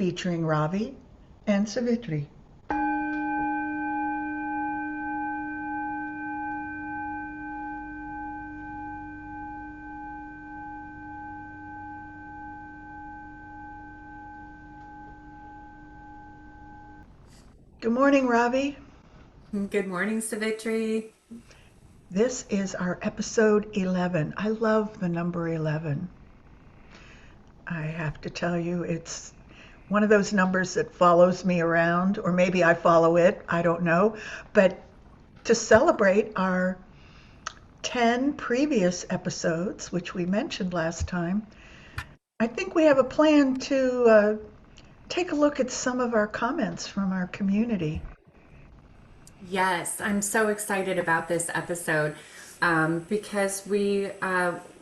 featuring Ravi and Savitri. Good morning, Ravi. Good morning, Savitri. This is our episode 11. I love the number 11. I have to tell you, it's one of those numbers that follows me around, or maybe I follow it, I don't know. But to celebrate our 10 previous episodes, which we mentioned last time, I think we have a plan to take a look at some of our comments from our community. Yes, I'm so excited about this episode because we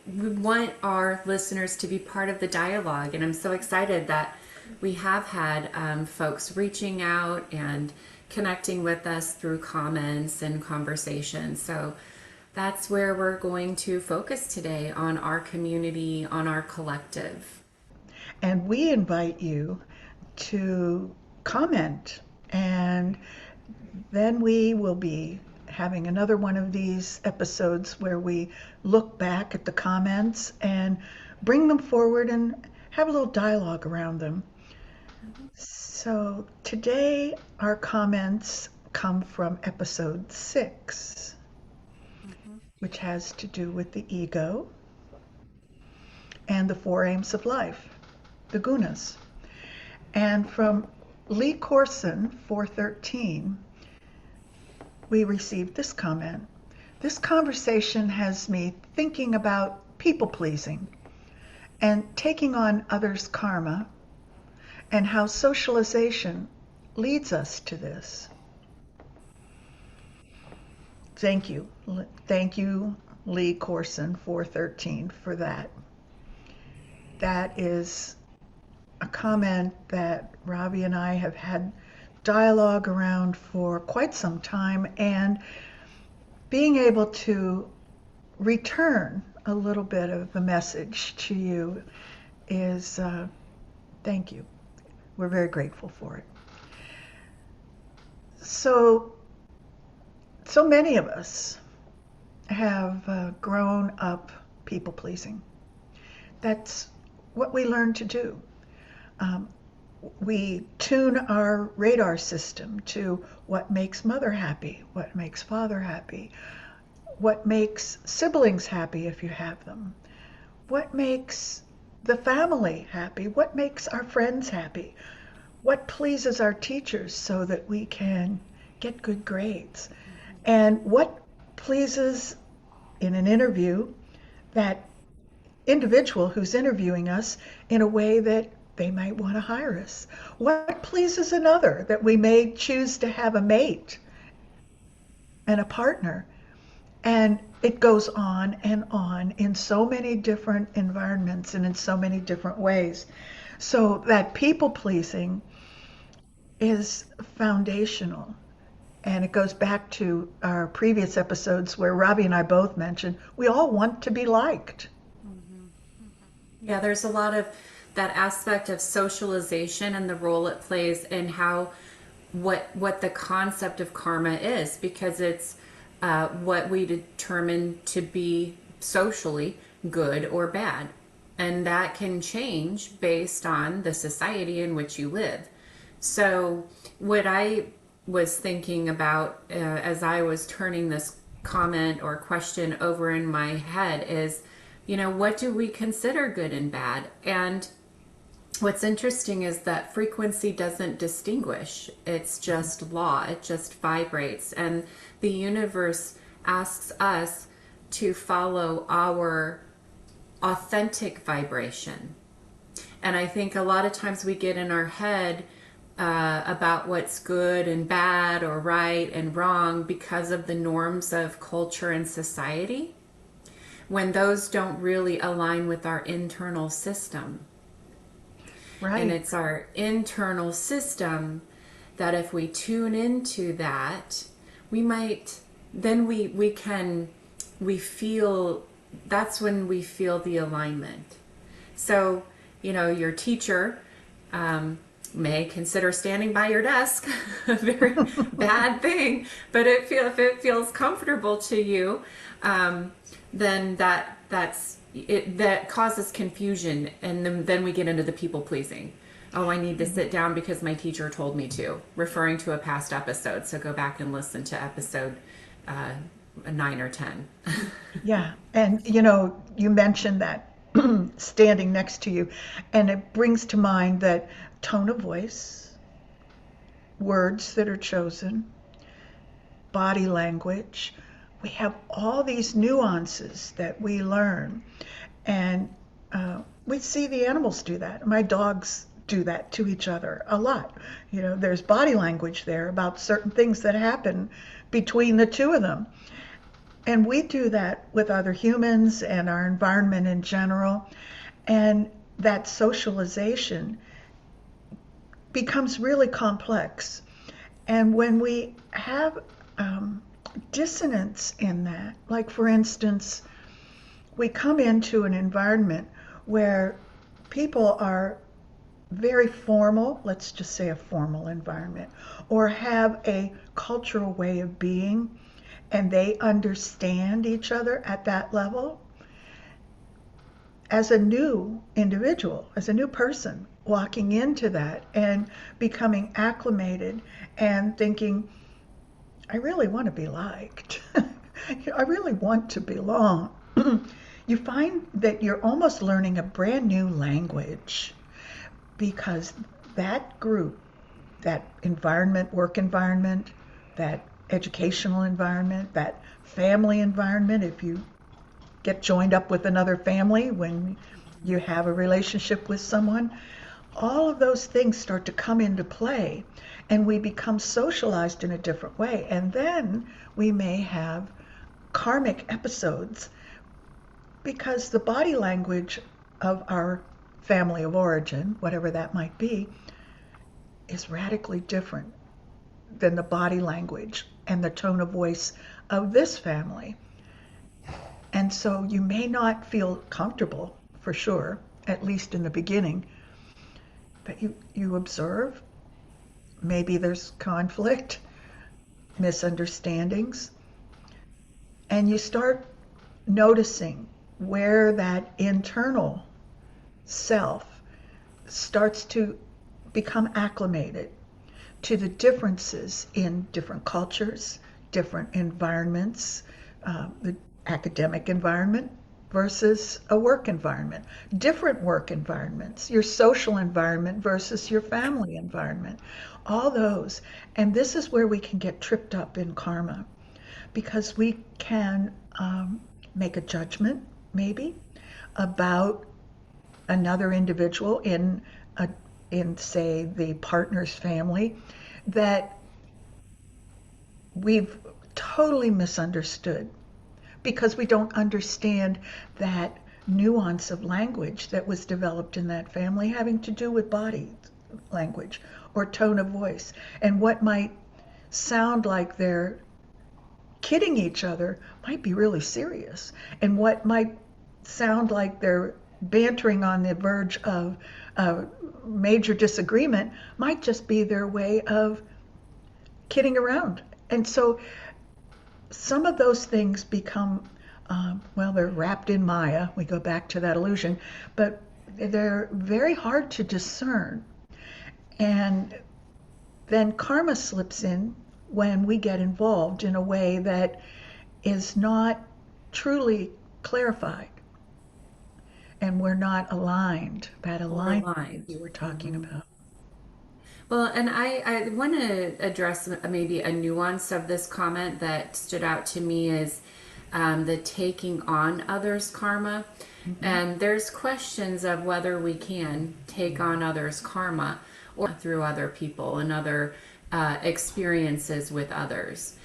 want our listeners to be part of the dialogue. And I'm so excited that we have had folks reaching out and connecting with us through comments and conversations. So that's where we're going to focus today, on our community, on our collective. And we invite you to comment, and then we will be having another one of these episodes where we look back at the comments and bring them forward and have a little dialogue around them. So today our comments come from episode 6, which has to do with the ego and the four aims of life, the gunas. And from Lee Corson, 413, we received this comment. This conversation has me thinking about people pleasing and taking on others' karma, and how socialization leads us to this. Thank you. Thank you, Lee Corson, 413, for that. That is a comment that Ravi and I have had dialogue around for quite some time, and being able to return a little bit of the message to you is thank you. We're very grateful for it. So many of us have grown up people pleasing. That's what we learn to do. We tune our radar system to what makes mother happy, what makes father happy, what makes siblings happy if you have them, what makes the family happy, what makes our friends happy, what pleases our teachers so that we can get good grades, and what pleases in an interview that individual who's interviewing us in a way that they might want to hire us. What pleases another that we may choose to have a mate and a partner. And it goes on and on in so many different environments and in so many different ways. So that people pleasing is foundational. And it goes back to our previous episodes where Ravi and I both mentioned we all want to be liked. Yeah, there's a lot of that aspect of socialization and the role it plays in how what the concept of karma is, because it's what we determine to be socially good or bad, and that can change based on the society in which you live. So what I was thinking about as I was turning this comment or question over in my head is, what do we consider good and bad? And what's interesting is that frequency doesn't distinguish. It's just law. It just vibrates. And the universe asks us to follow our authentic vibration. And I think a lot of times we get in our head about what's good and bad or right and wrong because of the norms of culture and society, when those don't really align with our internal system. Right. And it's our internal system that if we tune into that, we might, then we feel, that's when we feel the alignment. So, your teacher may consider standing by your desk a very bad thing, but if it feels comfortable to you, then that causes confusion, and then we get into the people pleasing. Oh, I need to sit down because my teacher told me to, referring to a past episode. So go back and listen to episode 9 or 10. Yeah. And, you mentioned that standing next to you, and it brings to mind that tone of voice, words that are chosen, body language. We have all these nuances that we learn. And we see the animals do that. My dogs do that to each other a lot. There's body language there about certain things that happen between the two of them. And we do that with other humans and our environment in general. And that socialization becomes really complex. And when we have dissonance in that, like for instance, we come into an environment where people are very formal, let's just say a formal environment, or have a cultural way of being, and they understand each other at that level. As a new individual, as a new person, walking into that and becoming acclimated and thinking, I really want to be liked. I really want to belong. You find that you're almost learning a brand new language because that group, that environment, work environment, that educational environment, that family environment, if you get joined up with another family when you have a relationship with someone, all of those things start to come into play and we become socialized in a different way. And then we may have karmic episodes because the body language of our family of origin, whatever that might be, is radically different than the body language and the tone of voice of this family. And so you may not feel comfortable, for sure, at least in the beginning, but you observe. Maybe there's conflict, misunderstandings, and you start noticing where that internal self starts to become acclimated to the differences in different cultures, different environments, the academic environment versus a work environment, different work environments, your social environment versus your family environment, all those. And this is where we can get tripped up in karma because we can make a judgment, maybe, about another individual in say the partner's family that we've totally misunderstood because we don't understand that nuance of language that was developed in that family having to do with body language or tone of voice, and what might sound like they're kidding each other might be really serious, and what might sound like they're bantering on the verge of major disagreement might just be their way of kidding around. And so some of those things become, they're wrapped in Maya. We go back to that illusion, but they're very hard to discern. And then karma slips in when we get involved in a way that is not truly clarified. And we're not aligned, that alignment you were talking about. Well, and I want to address maybe a nuance of this comment that stood out to me is the taking on others' karma. Mm-hmm. And there's questions of whether we can take on others' karma or through other people and other experiences with others.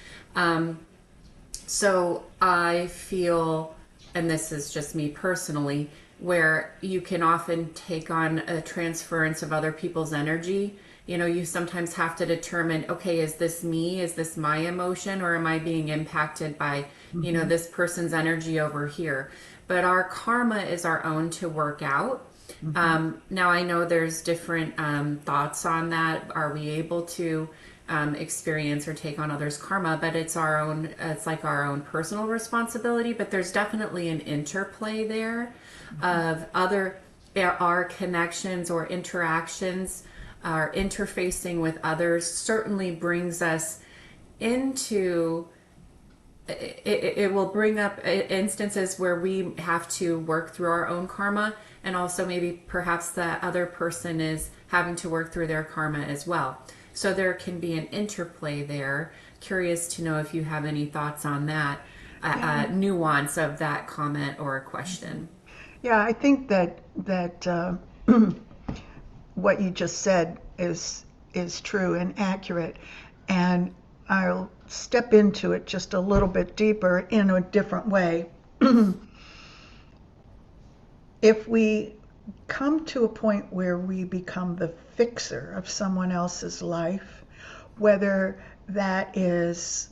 So I feel, and this is just me personally, where you can often take on a transference of other people's energy. You sometimes have to determine, okay, is this me? Is this my emotion? Or am I being impacted by, this person's energy over here? But our karma is our own to work out. Hmm. Now I know there's different thoughts on that. Are we able to experience or take on others' karma? But it's our own. It's like our own personal responsibility. But there's definitely an interplay there of other our connections or interactions. Our interfacing with others certainly brings us into it will bring up instances where we have to work through our own karma, and also maybe perhaps the other person is having to work through their karma as well. So there can be an interplay there. Curious to know if you have any thoughts on that Yeah, nuance of that comment or question. yeah. I think that what you just said is true and accurate, and I'll step into it just a little bit deeper in a different way. If we come to a point where we become the fixer of someone else's life, whether that is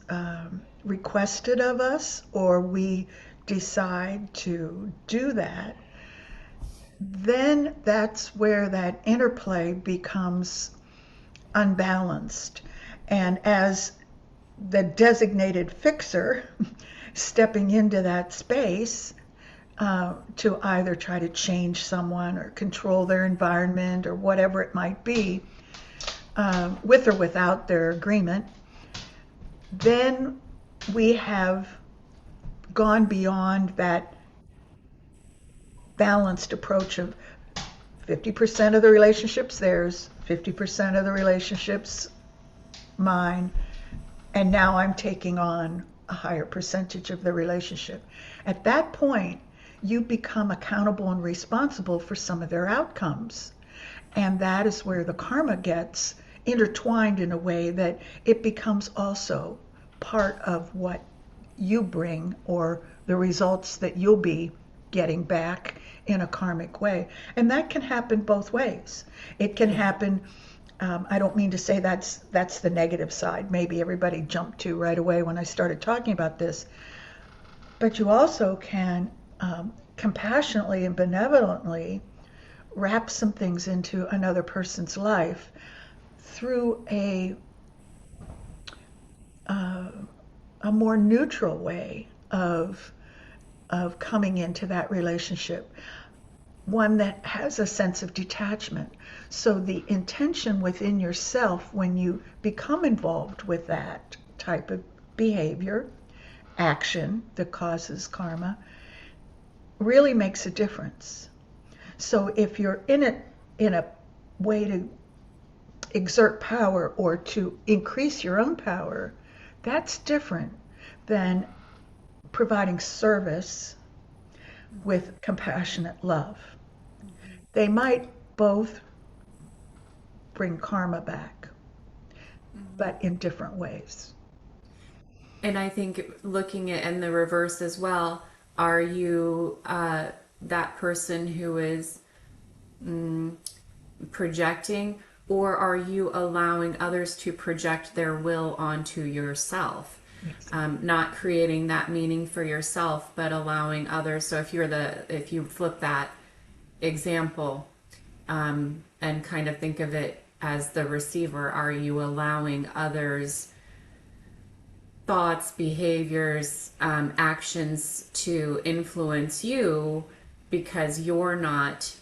requested of us or we decide to do that, then that's where that interplay becomes unbalanced. And as the designated fixer, stepping into that space to either try to change someone or control their environment or whatever it might be, with or without their agreement, then we have gone beyond that balanced approach of 50% of the relationships theirs, 50% of the relationships mine, and now I'm taking on a higher percentage of the relationship. At that point, you become accountable and responsible for some of their outcomes. And that is where the karma gets intertwined in a way that it becomes also part of what you bring or the results that you'll be getting back in a karmic way. And that can happen both ways. It can Yeah. happen. I don't mean to say that's the negative side. Maybe everybody jumped to right away when I started talking about this. But you also can compassionately and benevolently wrap some things into another person's life through uh, a more neutral way of coming into that relationship, one that has a sense of detachment. So the intention within yourself when you become involved with that type of behavior, action that causes karma, really makes a difference. So if you're in it in a way to exert power or to increase your own power, that's different than providing service with compassionate love. They might both bring karma back, but in different ways. And I think looking at in the reverse as well, are you that person who is projecting, or are you allowing others to project their will onto yourself? Yes. Not creating that meaning for yourself, but allowing others. So if you flip that example and kind of think of it as the receiver, are you allowing others' thoughts, behaviors, actions to influence you because you're not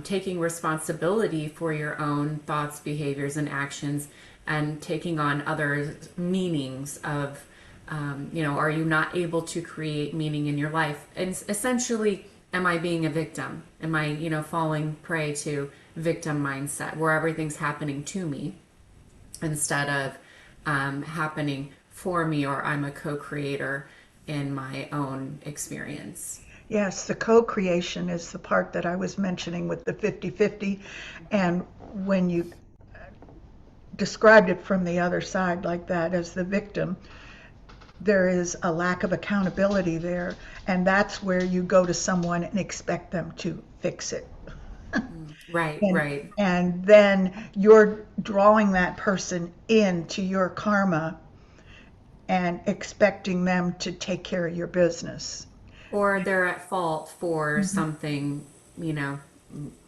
taking responsibility for your own thoughts, behaviors, and actions and taking on other meanings of, are you not able to create meaning in your life? And essentially, am I being a victim? Am I, falling prey to victim mindset where everything's happening to me instead of happening for me, or I'm a co-creator in my own experience? Yes, the co-creation is the part that I was mentioning with the 50-50. And when you described it from the other side like that as the victim, there is a lack of accountability there. And that's where you go to someone and expect them to fix it. Right, and right. and then you're drawing that person into your karma and expecting them to take care of your business. Or they're at fault for Mhm. something, you know,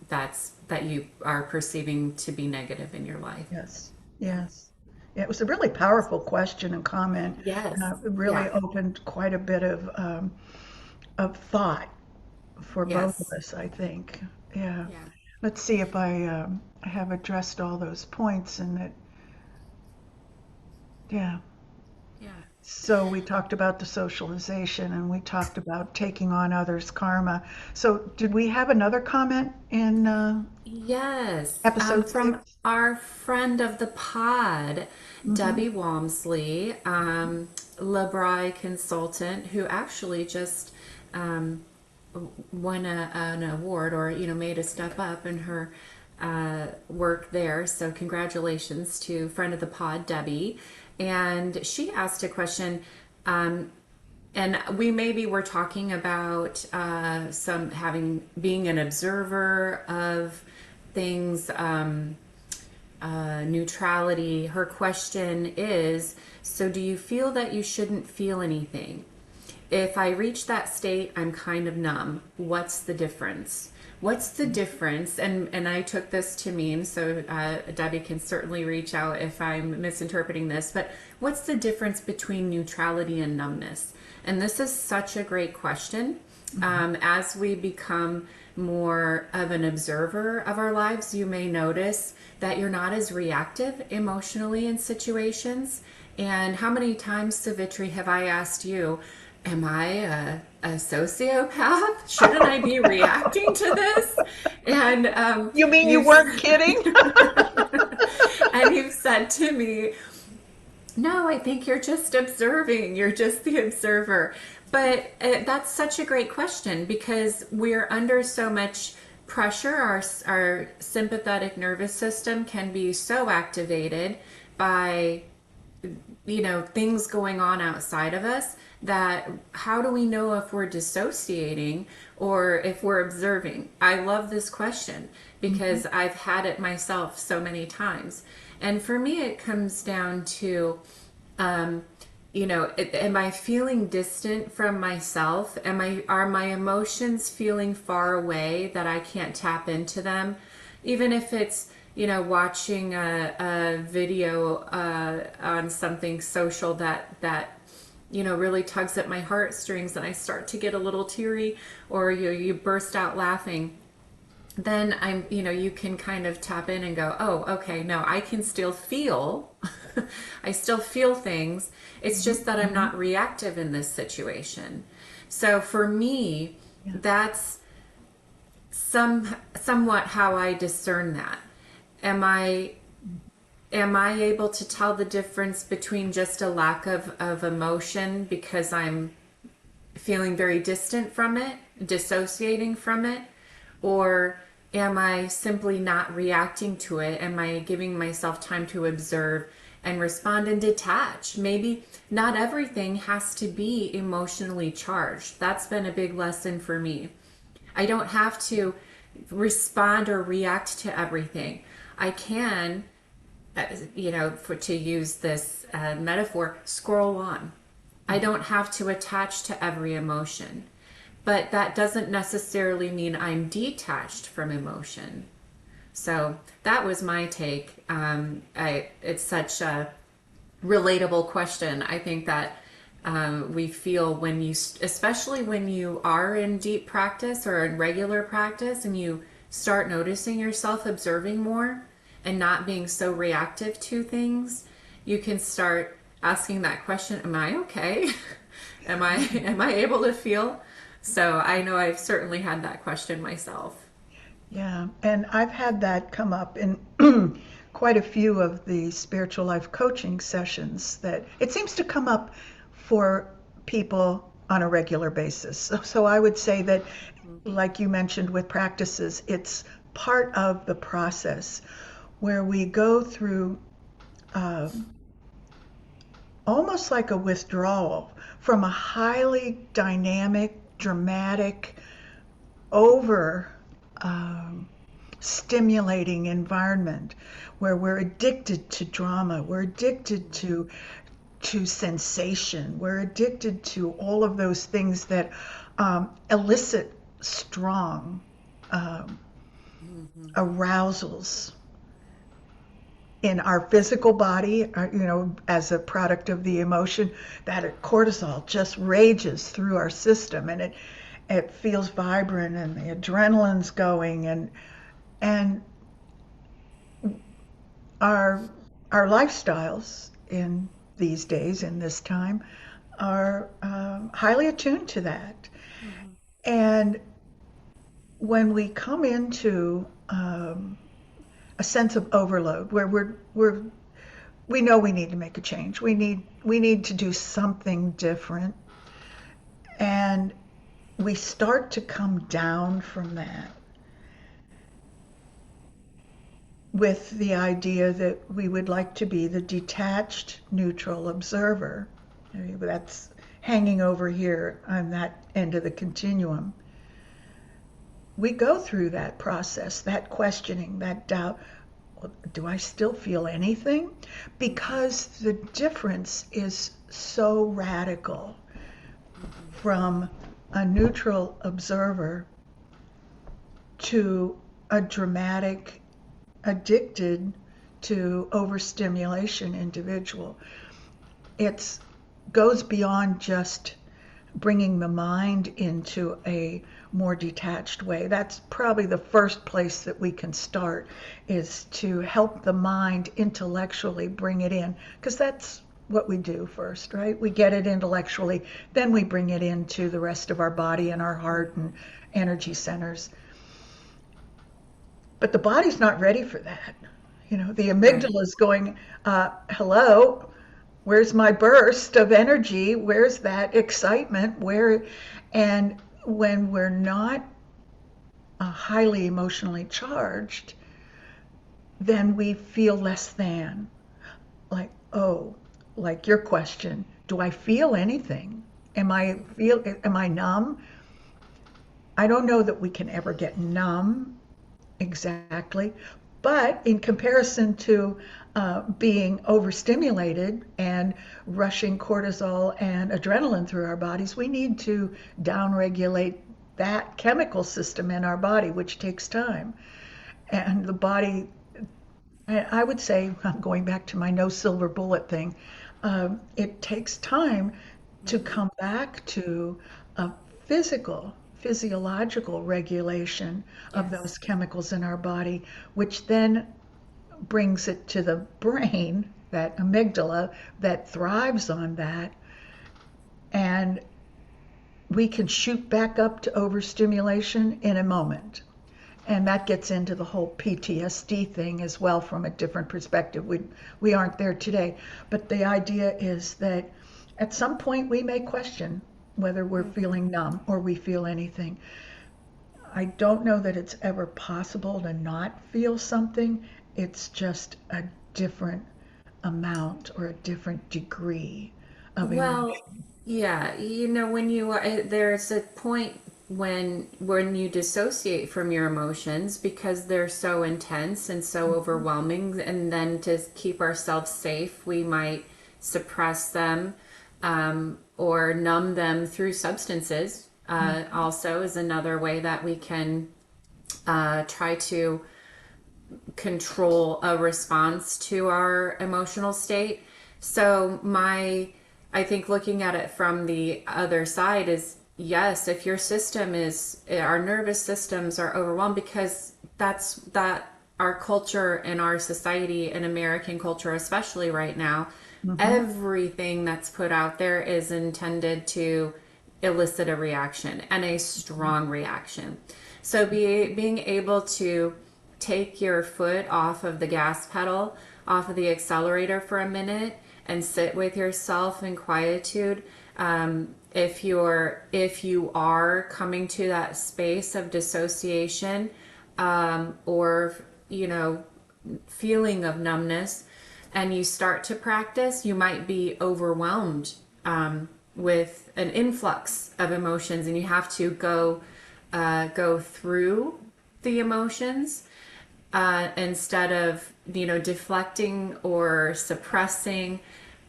that you are perceiving to be negative in your life. Yes. Yes. Yeah, it was a really powerful question and comment. Yes. It really Yeah. opened quite a bit of thought for both of Yes. us, I think. Yeah. Yeah. Let's see if I have addressed all those points and that, yeah. Yeah. So we talked about the socialization and we talked about taking on others' karma. So did we have another comment in Yes, episode from 6? our friend of the pod, Mm-hmm. Debbie Walmsley, Labri consultant, who actually just um, won an award, or made a step up in her work there. So congratulations to friend of the pod, Debbie. And she asked a question. And we maybe were talking about some having being an observer of things, neutrality. Her question is, so do you feel that you shouldn't feel anything? If I reach that state, I'm kind of numb. What's the difference? What's the difference? And I took this to mean, so Debbie can certainly reach out if I'm misinterpreting this, but what's the difference between neutrality and numbness? And this is such a great question. As we become more of an observer of our lives, you may notice that you're not as reactive emotionally in situations. And how many times, Savitri, have I asked you, am I a sociopath? Shouldn't I be reacting to this? And You mean you you've weren't kidding? and you've said to me, no, I think you're just observing. You're just the observer. But that's such a great question because we're under so much pressure. Our sympathetic nervous system can be so activated by things going on outside of us, that how do we know if we're dissociating or if we're observing? I love this question because I've had it myself so many times. And for me, it comes down to, am I feeling distant from myself? Are my emotions feeling far away that I can't tap into them? Even if it's, watching a video on something social that really tugs at my heartstrings and I start to get a little teary, or you burst out laughing, then you can kind of tap in and go, oh, okay, no, I can still feel, I still feel things. It's just that I'm not reactive in this situation. So for me, Yeah. that's somewhat how I discern that. Am I able to tell the difference between just a lack of emotion because I'm feeling very distant from it, dissociating from it? Or am I simply not reacting to it? Am I giving myself time to observe and respond and detach? Maybe not everything has to be emotionally charged. That's been a big lesson for me. I don't have to respond or react to everything. I can, to use this metaphor, scroll on. I don't have to attach to every emotion. But that doesn't necessarily mean I'm detached from emotion. So that was my take. It's such a relatable question. I think that we feel when especially when you are in deep practice or in regular practice, and you start noticing yourself observing more and not being so reactive to things, you can start asking that question, am I okay? Am I able to feel? So I know I've certainly had that question myself. Yeah, and I've had that come up in quite a few of the spiritual life coaching sessions, that it seems to come up for people on a regular basis. So I would say that, like you mentioned with practices, it's part of the process where we go through uh, almost like a withdrawal from a highly dynamic, dramatic, over stimulating environment where we're addicted to drama, we're addicted to sensation, we're addicted to all of those things that elicit strong arousals in our physical body, as a product of the emotion, that cortisol just rages through our system, and it feels vibrant, and the adrenaline's going, and our our lifestyles in these days, in this time, are highly attuned to that. Mm-hmm. And when we come into a sense of overload, where we know we need to make a change, we need to do something different, and we start to come down from that with the idea that we would like to be the detached, neutral observer. I mean, that's hanging over here on that end of the continuum. We go through that process, that questioning, that doubt. Well, do I still feel anything? Because the difference is so radical from a neutral observer to a dramatic, addicted to overstimulation individual. It goes beyond just bringing the mind into a more detached way. That's probably the first place that we can start, is to help the mind intellectually bring it in, because that's what we do first, right? We get it intellectually, then we bring it into the rest of our body and our heart and energy centers. But the body's not ready for that. The Right. amygdala is going, hello, where's my burst of energy? Where's that excitement? And when we're not highly emotionally charged, then we feel less than. Like, oh, like your question, do I feel anything? Am I numb? I don't know that we can ever get numb exactly. But in comparison to being overstimulated and rushing cortisol and adrenaline through our bodies, we need to downregulate that chemical system in our body, which takes time. And the body, I would say, I'm going back to my no silver bullet thing, it takes time to Mm-hmm. come back to a physiological regulation of Yes. those chemicals in our body, which then brings it to the brain, that amygdala that thrives on that, and we can shoot back up to overstimulation in a moment. And that gets into the whole PTSD thing as well from a different perspective. We aren't there today. But the idea is that at some point we may question whether we're Mm-hmm. feeling numb or we feel anything. I don't know that it's ever possible to not feel something. It's just a different amount or a different degree of Well, emotion. yeah, when you are there's a point when you dissociate from your emotions because they're so intense and so overwhelming, and then to keep ourselves safe, we might suppress them, or numb them through substances. Also, is another way that we can try to control a response to our emotional state. So I think looking at it from the other side is, yes, if your system is, our nervous systems are overwhelmed, because that our culture and our society and American culture, especially right now, Mm-hmm. everything that's put out there is intended to elicit a reaction, and a strong reaction. So being able to take your foot off of the gas pedal, off of the accelerator for a minute, and sit with yourself in quietude. If you are coming to that space of dissociation, or feeling of numbness, and you start to practice, you might be overwhelmed with an influx of emotions, and you have to go through the emotions, instead of deflecting or suppressing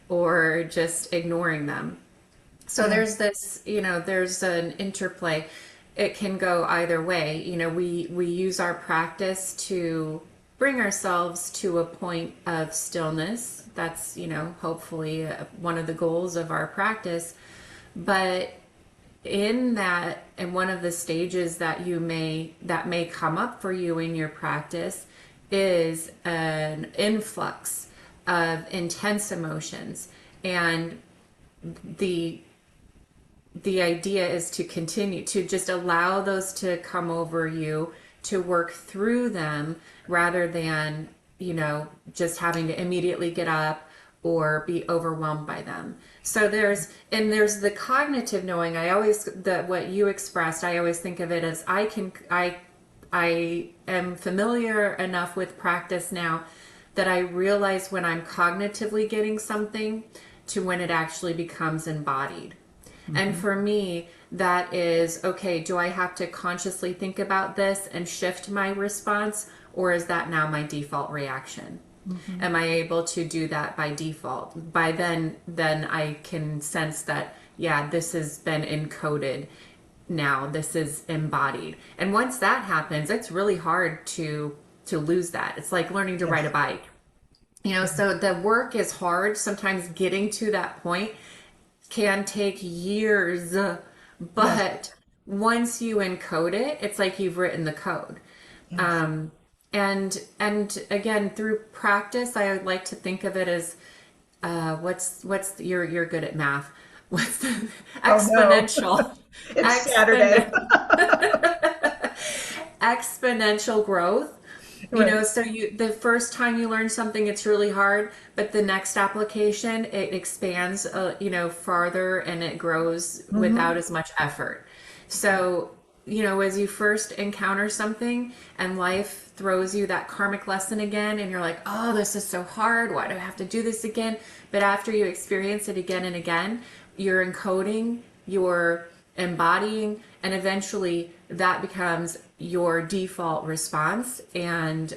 or just ignoring them. So Yeah. there's an interplay. it can go either way. We use our practice to bring ourselves to a point of stillness. That's, hopefully one of the goals of our practice. But in that, and one of the stages that may come up for you in your practice is an influx of intense emotions. And the the idea is to continue to just allow those to come over you, to work through them, rather than, just having to immediately get up or be overwhelmed by them. So there's the cognitive knowing. What you expressed, I always think of it as I am familiar enough with practice now that I realize when I'm cognitively getting something to when it actually becomes embodied. And for me, that is, okay, do I have to consciously think about this and shift my response, or is that now my default reaction? Am I able to do that by default? By then I can sense that, yeah, this has been encoded. Now this is embodied. And once that happens, it's really hard to lose that. It's like learning to ride a bike. So the work is hard. Sometimes getting to that point can take years, but once you encode it, it's like you've written the code. Yes. And again, through practice, I would like to think of it as you're good at math. What's the Oh no, exponential it's Saturday. exponent exponential growth. Right. So the first time you learn something, it's really hard, but the next application, it expands, farther, and it grows without as much effort. So, as you first encounter something and life throws you that karmic lesson again, and you're like, oh, this is so hard. Why do I have to do this again? But after you experience it again and again, you're encoding, you're embodying, and eventually that becomes your default response, and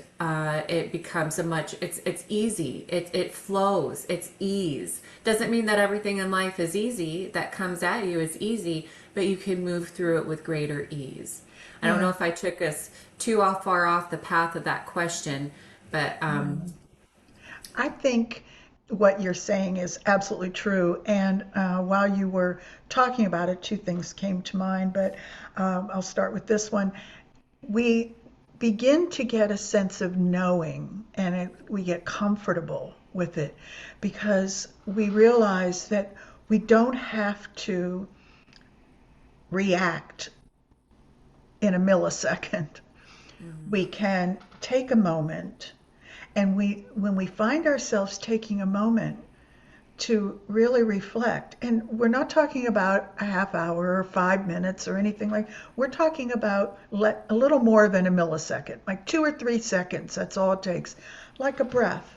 it becomes it's easy, it flows, it's ease. Doesn't mean that everything in life is easy that comes at you is easy, but you can move through it with greater ease. I don't know if I took us too far off the path of that question, but I think what you're saying is absolutely true. And while you were talking about it, two things came to mind, but I'll start with this one. We begin to get a sense of knowing, and we get comfortable with it because we realize that we don't have to react in a millisecond. We can take a moment, and when we find ourselves taking a moment to really reflect, and we're not talking about a half hour or 5 minutes or anything like, we're talking about a little more than a millisecond, like 2 or 3 seconds. That's all it takes, like a breath.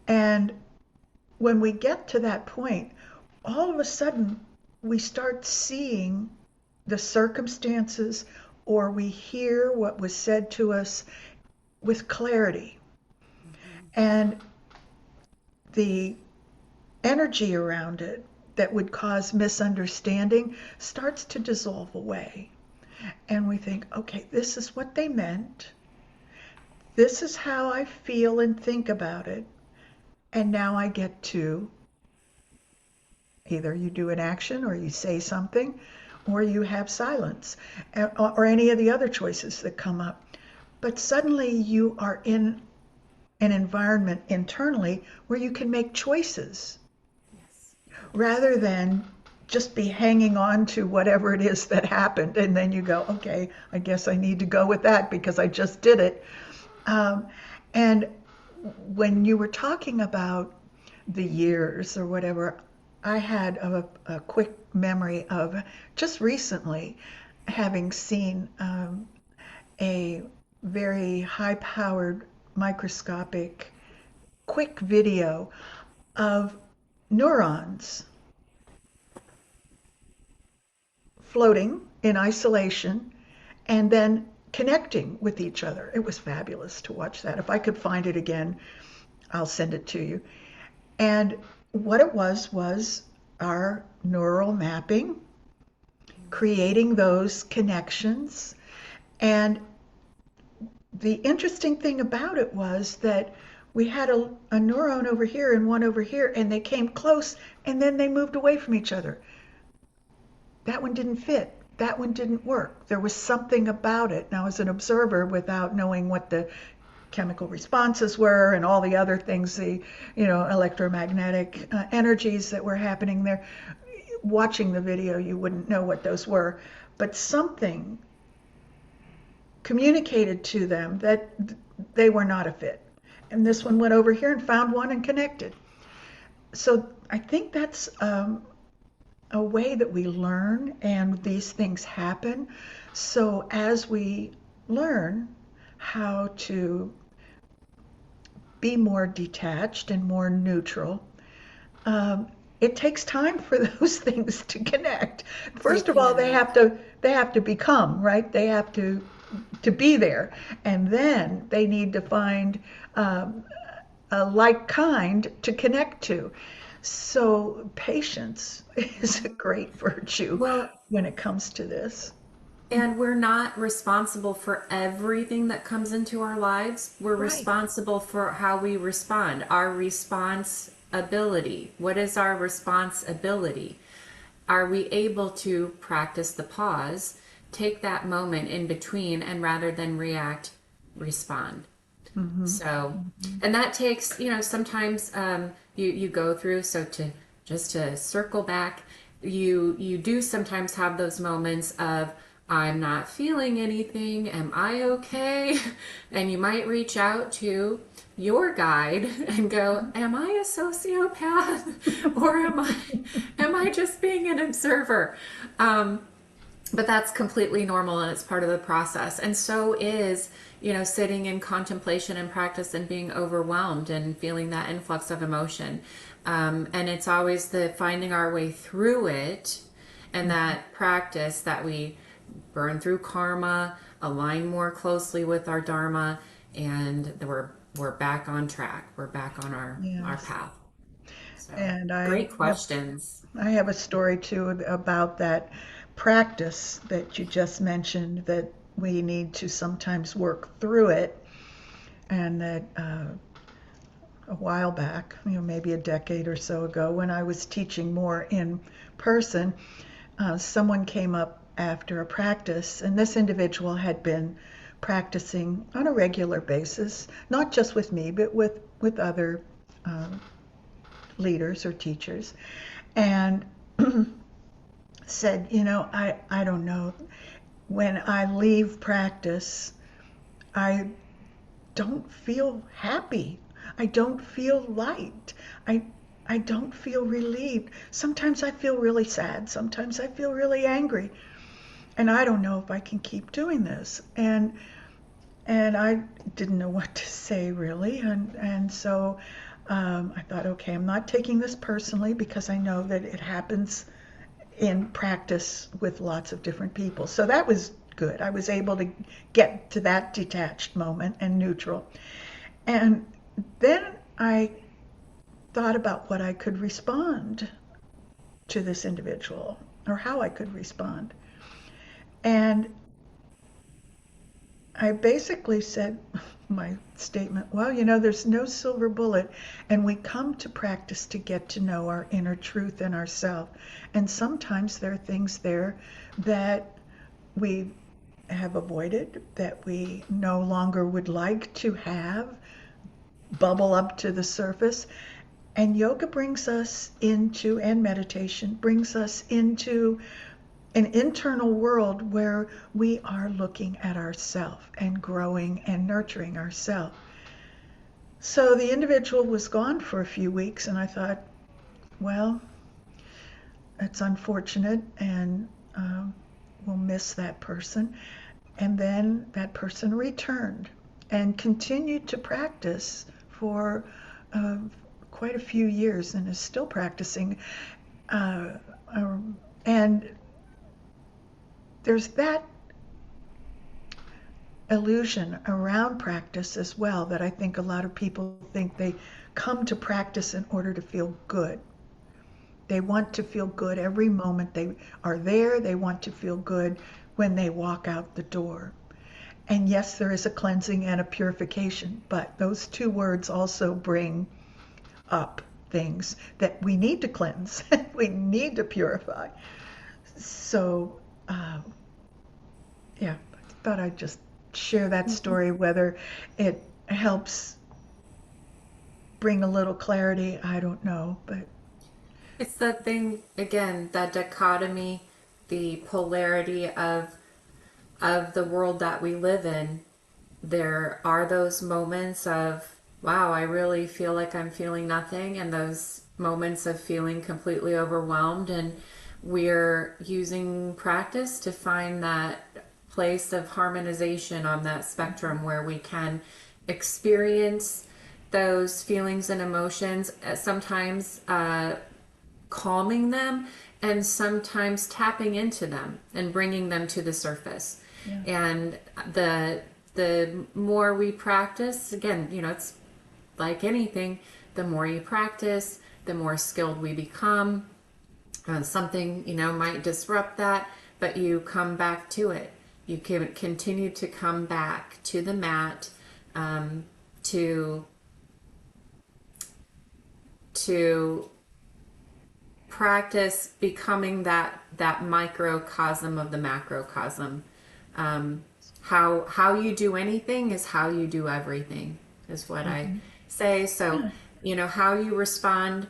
And when we get to that point, all of a sudden we start seeing the circumstances, or we hear what was said to us with clarity. And the energy around it that would cause misunderstanding starts to dissolve away. And we think, okay, this is what they meant. This is how I feel and think about it. And now I get to either you do an action, or you say something, or you have silence, or any of the other choices that come up. But suddenly you are in an environment internally where you can make choices rather than just be hanging on to whatever it is that happened. And then you go, okay, I guess I need to go with that because I just did it. And when you were talking about the years or whatever, I had a quick memory of just recently having seen a very high-powered microscopic quick video of neurons floating in isolation and then connecting with each other. It was fabulous to watch that. If I could find it again, I'll send it to you. And what it was our neural mapping creating those connections. And the interesting thing about it was that we had a neuron over here and one over here, and they came close, and then they moved away from each other. That one didn't fit. That one didn't work. There was something about it. Now, as an observer, without knowing what the chemical responses were and all the other things, the electromagnetic energies that were happening there, watching the video, you wouldn't know what those were. But something communicated to them that they were not a fit. And this one went over here and found one and connected. So I think that's a way that we learn, and these things happen. So as we learn how to be more detached and more neutral, it takes time for those things to connect. First of all, they have to become, right. They have to be there, and then they need to find a like kind to connect to. So patience is a great virtue Well, when it comes to this. and we're not responsible for everything that comes into our lives. We're Right. responsible for how we respond, our response ability. What is our responsibility? Are we able to practice the pause, take that moment in between, and rather than react, respond? So, and that takes, sometimes you go through. So to circle back, you do sometimes have those moments of, I'm not feeling anything. Am I okay? And you might reach out to your guide and go, am I a sociopath or am I just being an observer? But that's completely normal, and it's part of the process. And so is, sitting in contemplation and practice and being overwhelmed and feeling that influx of emotion. And it's always the finding our way through it, and that practice that we burn through karma, align more closely with our dharma, and we're back on track. We're back on our Yes. path. So And great questions. I have a story too about that practice that you just mentioned, that we need to sometimes work through it. And that a while back, maybe a decade or so ago, when I was teaching more in person, someone came up after a practice, and this individual had been practicing on a regular basis, not just with me, but with other leaders or teachers, and said, I don't know, when I leave practice, I don't feel happy. I don't feel light. I don't feel relieved. Sometimes I feel really sad. Sometimes I feel really angry. And I don't know if I can keep doing this. And I didn't know what to say really. And so I thought, okay, I'm not taking this personally, because I know that it happens in practice with lots of different people. So that was good. I was able to get to that detached moment and neutral. And then I thought about what I could respond to this individual, or how I could respond. And I basically said my statement, well, there's no silver bullet, and we come to practice to get to know our inner truth and ourself. And sometimes there are things there that we have avoided, that we no longer would like to have bubble up to the surface. And yoga brings us into, and meditation brings us into an internal world where we are looking at ourselves and growing and nurturing ourselves. So the individual was gone for a few weeks, and I thought, well, it's unfortunate, and we'll miss that person. And then that person returned and continued to practice for quite a few years, and is still practicing. And there's that illusion around practice as well, that I think a lot of people think they come to practice in order to feel good. They want to feel good every moment they are there. They want to feel good when they walk out the door. And yes, there is a cleansing and a purification, but those two words also bring up things that we need to cleanse, we need to purify. So, yeah, I thought I'd just share that story, whether it helps bring a little clarity, I don't know, but It's that thing again, that dichotomy, the polarity of the world that we live in. There are those moments of, wow, I really feel like I'm feeling nothing, and those moments of feeling completely overwhelmed. And we're using practice to find that place of harmonization on that spectrum where we can experience those feelings and emotions, sometimes calming them, and sometimes tapping into them and bringing them to the surface. yeah. And the more we practice, again, it's like anything, the more you practice, the more skilled we become. Something, might disrupt that, but you come back to it. You can continue to come back to the mat, to to practice becoming that microcosm of the macrocosm. How you do anything is how you do everything, is what I say. So, Yeah. how you respond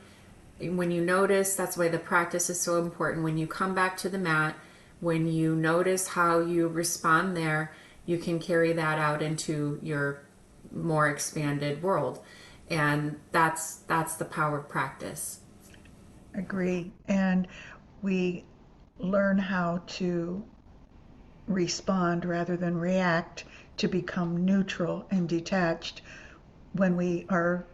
when you notice, that's why the practice is so important. When you come back to the mat, when you notice how you respond there, you can carry that out into your more expanded world. And that's the power of practice. Agree. And we learn how to respond rather than react, to become neutral and detached when we are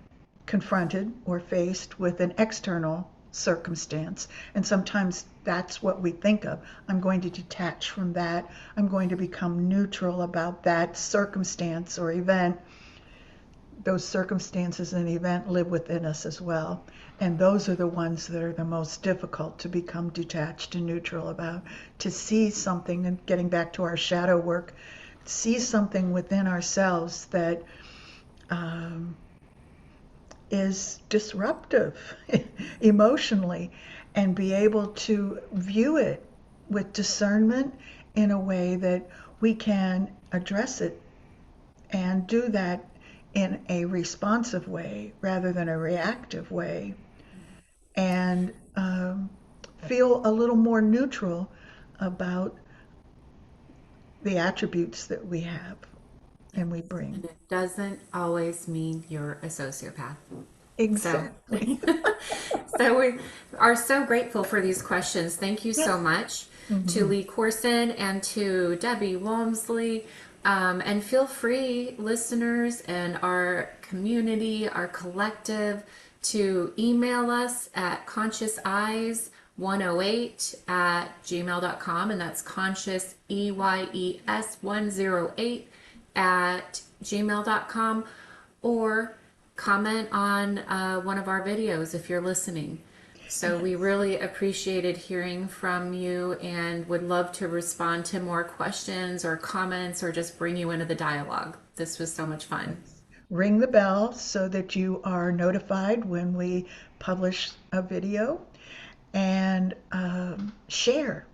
confronted or faced with an external circumstance. And sometimes that's what we think of. I'm going to detach from that. I'm going to become neutral about that circumstance or event. Those circumstances and event live within us as well. And those are the ones that are the most difficult to become detached and neutral about. To see something, and getting back to our shadow work, see something within ourselves that um, is disruptive emotionally, and be able to view it with discernment in a way that we can address it and do that in a responsive way rather than a reactive way, and feel a little more neutral about the attributes that we have and we bring. And it doesn't always mean you're a sociopath. So, Exactly. so we are so grateful for these questions. Thank you Yeah. so much to Hmm. Lee Corson and to Debbie Walmsley. And feel free, listeners and our community, our collective, to email us at consciouseyes108 at gmail.com. And that's conscious, EYES 108 at gmail.com, or comment on one of our videos if you're listening. So we Yes. really appreciated hearing from you and would love to respond to more questions or comments or just bring you into the dialogue. This was so much fun. Yes. Ring the bell so that you are notified when we publish a video, and share.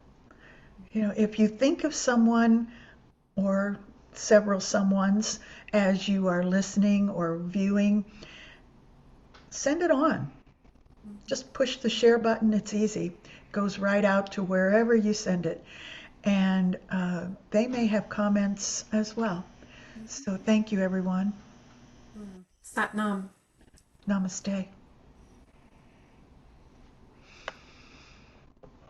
If you think of someone or several someones as you are listening or viewing, send it on. Just push the share button. It's easy. It goes right out to wherever you send it. And they may have comments as well. So thank you, everyone. Satnam. Namaste.